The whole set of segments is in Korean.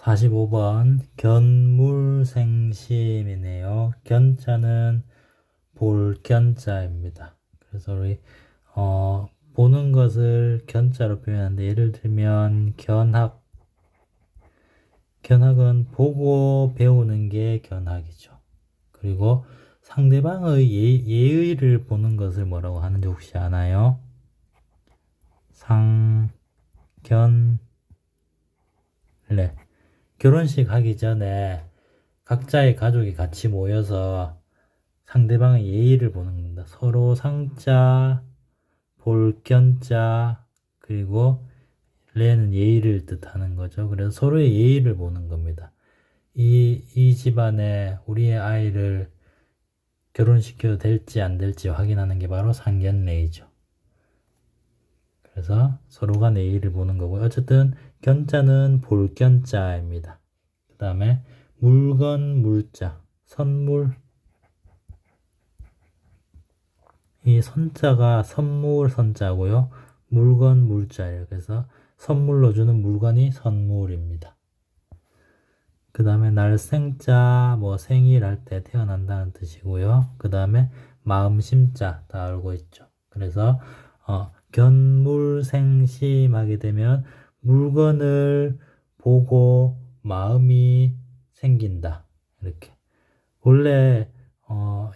45번 견물생심이네요. 견자는 볼 견자입니다. 그래서 우리 보는 것을 견자로 표현하는데, 예를 들면 견학은 보고 배우는 게 견학이죠. 그리고 상대방의 예의를 보는 것을 뭐라고 하는지 혹시 아나요? 상견례. 결혼식 하기 전에 각자의 가족이 같이 모여서 상대방의 예의를 보는 겁니다. 서로 상자, 볼견자, 그리고 레는 예의를 뜻하는 거죠. 그래서 서로의 예의를 보는 겁니다. 이 집안에 우리의 아이를 결혼시켜도 될지 안 될지 확인하는 게 바로 상견례이죠. 그래서 서로 간의 예의를 보는 거고요. 어쨌든 견자는 볼견자입니다. 그 다음에 물건 물자, 선물. 이 선자가 선물 선자고요. 물건 물자예요. 그래서 선물로 주는 물건이 선물입니다. 그 다음에 날생자, 뭐 생일할 때 태어난다는 뜻이고요. 그 다음에 마음심자 다 알고 있죠. 그래서 견물생심하게 되면 물건을 보고 마음이 생긴다. 이렇게. 원래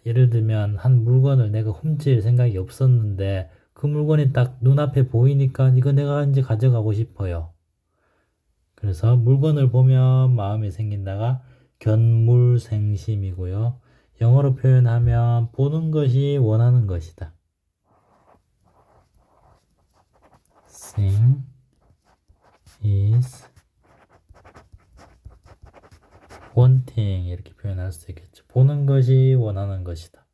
예를 들면 한 물건을 내가 훔칠 생각이 없었는데 그 물건이 딱 눈앞에 보이니까 이거 내가 이제 가져가고 싶어요. 그래서 물건을 보면 마음이 생긴다가 견물생심이고요. 영어로 표현하면 보는 것이 원하는 것이다. Seeing is wanting 이렇게 표현할 수 있겠죠. 보는 것이 원하는 것이다.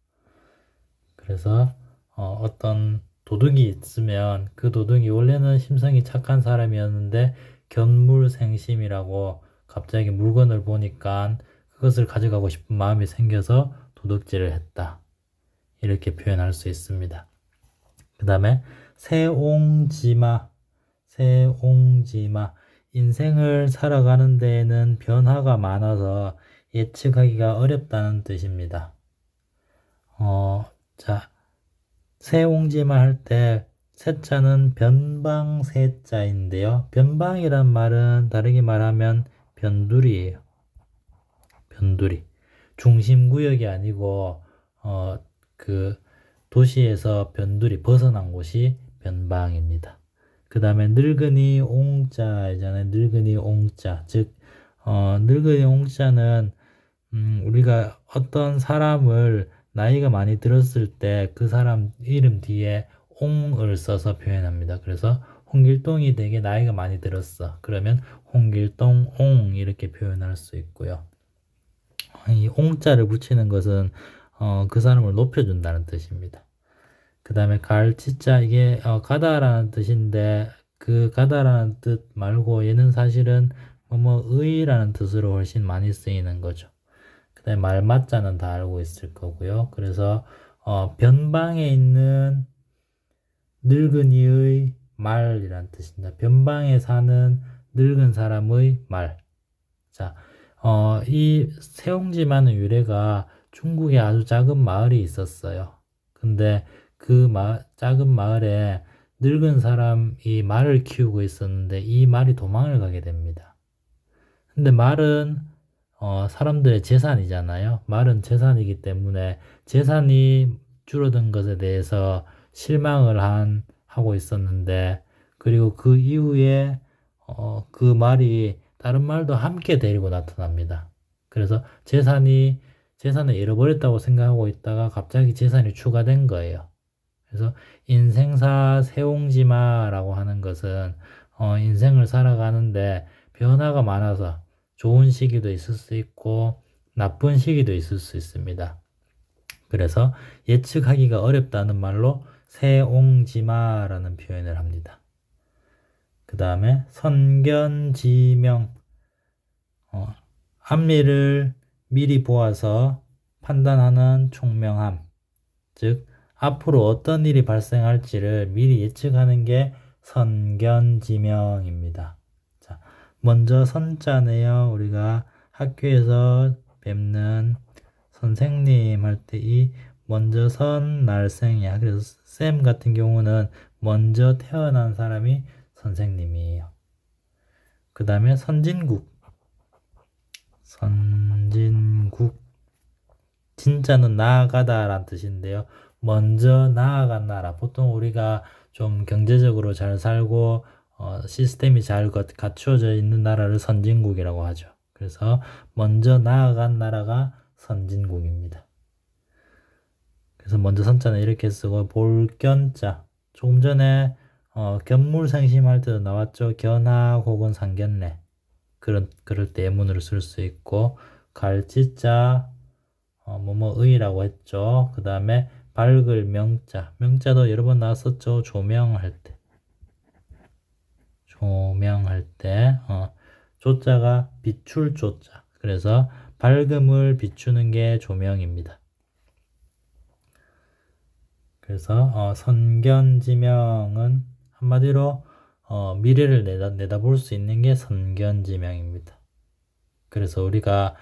그래서 어떤 도둑이 있으면 그 도둑이 원래는 심성이 착한 사람이었는데 견물생심이라고 갑자기 물건을 보니까 그것을 가져가고 싶은 마음이 생겨서 도둑질을 했다. 이렇게 표현할 수 있습니다. 그 다음에 세옹지마. 인생을 살아가는 데에는 변화가 많아서 예측하기가 어렵다는 뜻입니다. 자, 세옹지마 할 때 세자는 변방세자인데요. 변방이란 말은 다르게 말하면 변두리예요. 변두리. 중심구역이 아니고 그 도시에서 변두리 벗어난 곳이 변방입니다. 그 다음에 늙은이 옹자이잖아요. 늙은이 옹자. 즉 늙은이 옹자는 우리가 어떤 사람을 나이가 많이 들었을 때 그 사람 이름 뒤에 옹을 써서 표현합니다. 그래서 홍길동이 되게 나이가 많이 들었어. 그러면 홍길동 옹 이렇게 표현할 수 있고요. 이 옹자를 붙이는 것은 그 사람을 높여준다는 뜻입니다. 그 다음에 갈치자, 이게 가다라는 뜻인데 그 가다라는 뜻 말고 얘는 사실은 의라는 뜻으로 훨씬 많이 쓰이는 거죠. 그 다음에 말맞자는 다 알고 있을 거고요. 그래서 변방에 있는 늙은이의 말이라는 뜻입니다. 변방에 사는 늙은 사람의 말. 자, 이 세옹지마는 유래가 중국에 아주 작은 마을이 있었어요. 근데 그 작은 마을에 늙은 사람이 말을 키우고 있었는데 이 말이 도망을 가게 됩니다. 근데 말은 사람들의 재산이잖아요. 말은 재산이기 때문에 재산이 줄어든 것에 대해서 실망을 하고 있었는데, 그리고 그 이후에 그 말이 다른 말도 함께 데리고 나타납니다. 그래서 재산을 잃어버렸다고 생각하고 있다가 갑자기 재산이 추가된 거예요. 그래서 인생사 세옹지마라고 하는 것은 인생을 살아가는데 변화가 많아서 좋은 시기도 있을 수 있고 나쁜 시기도 있을 수 있습니다. 그래서 예측하기가 어렵다는 말로 세옹지마라는 표현을 합니다. 그 다음에 선견지명, 앞일을 미리 보아서 판단하는 총명함, 즉 앞으로 어떤 일이 발생할지를 미리 예측하는 게 선견지명입니다. 자, 먼저 선자네요. 우리가 학교에서 뵙는 선생님 할 때 이 먼저 선 날생이야. 그래서 쌤 같은 경우는 먼저 태어난 사람이 선생님이에요. 그 다음에 선진국. 선진국. 진짜는 나아가다 라는 뜻인데요. 먼저 나아간 나라. 보통 우리가 좀 경제적으로 잘 살고 시스템이 잘 갖추어져 있는 나라를 선진국이라고 하죠. 그래서 먼저 나아간 나라가 선진국입니다. 그래서 먼저 선자는 이렇게 쓰고 볼견자. 조금 전에 견물생심할 때도 나왔죠. 견학 혹은 상견례. 그럴 때 예문으로 쓸 수 있고 갈지자 뭐뭐의라고 했죠. 그 다음에 밝을 명자. 명자도 여러 번 나왔었죠. 조명할 때. 조명할 때 조자가 비출 조자. 그래서 밝음을 비추는 게 조명입니다. 그래서 선견지명은 한마디로 미래를 내다볼 수 있는 게 선견지명입니다. 그래서 우리가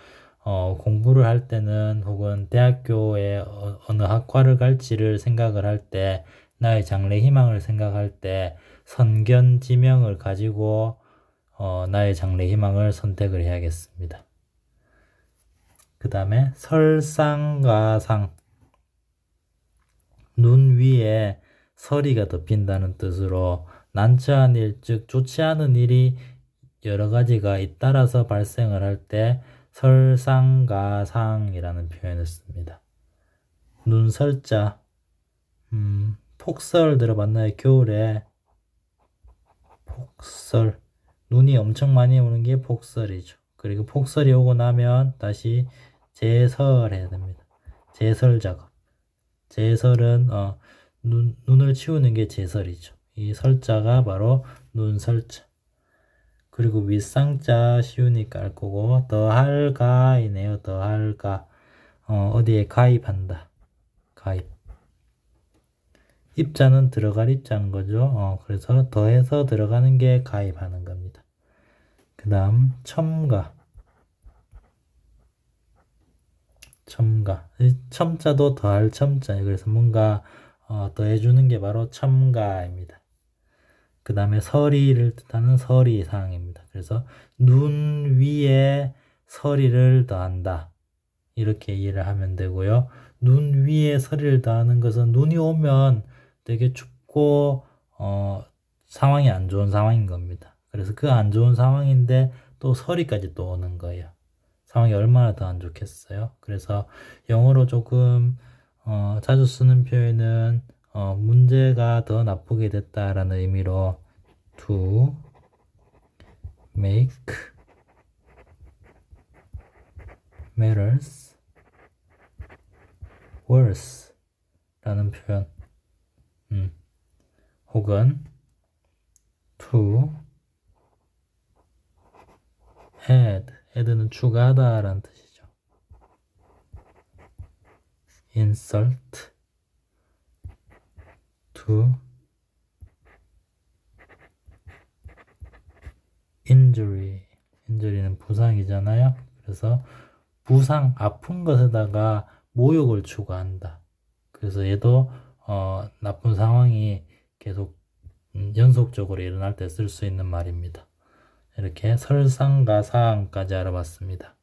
공부를 할 때는 혹은 대학교에 어느 학과를 갈지를 생각을 할 때 나의 장래 희망을 생각할 때 선견지명을 가지고 나의 장래 희망을 선택을 해야겠습니다. 그 다음에 설상가상. 눈 위에 서리가 덮인다는 뜻으로 난처한 일, 즉 좋지 않은 일이 여러 가지가 잇따라서 발생을 할 때 설상가상이라는 표현을 씁니다. 눈설자, 폭설 들어봤나요? 겨울에 폭설, 눈이 엄청 많이 오는 게 폭설이죠. 그리고 폭설이 오고 나면 다시 제설해야 됩니다. 제설 작업. 제설은 눈을 치우는 게 제설이죠. 이 설자가 바로 눈설자. 그리고 윗상자 쉬우니까 알 거고 더할가이네요. 더할가. 어디에 가입한다. 가입. 입자는 들어갈 입자인 거죠. 그래서 더해서 들어가는 게 가입하는 겁니다. 그 다음 첨가. 첨가. 첨자도 더할 첨자예요. 그래서 뭔가 더해주는 게 바로 첨가입니다. 그 다음에 서리를 뜻하는 서리상입니다. 그래서 눈 위에 서리를 더한다. 이렇게 이해를 하면 되고요. 눈 위에 서리를 더하는 것은 눈이 오면 되게 춥고 상황이 안 좋은 상황인 겁니다. 그래서 그 안 좋은 상황인데 또 서리까지 또 오는 거예요. 상황이 얼마나 더 안 좋겠어요. 그래서 영어로 조금 자주 쓰는 표현은 문제가 더 나쁘게 됐다라는 의미로 to make matters worse 라는 표현 혹은 to add는 추가하다 라는 뜻이죠. insult to injury는 부상이잖아요. 그래서 부상, 아픈 것에다가 모욕을 추가한다. 그래서 얘도 나쁜 상황이 계속 연속적으로 일어날 때 쓸 수 있는 말입니다. 이렇게 설상가상까지 알아봤습니다.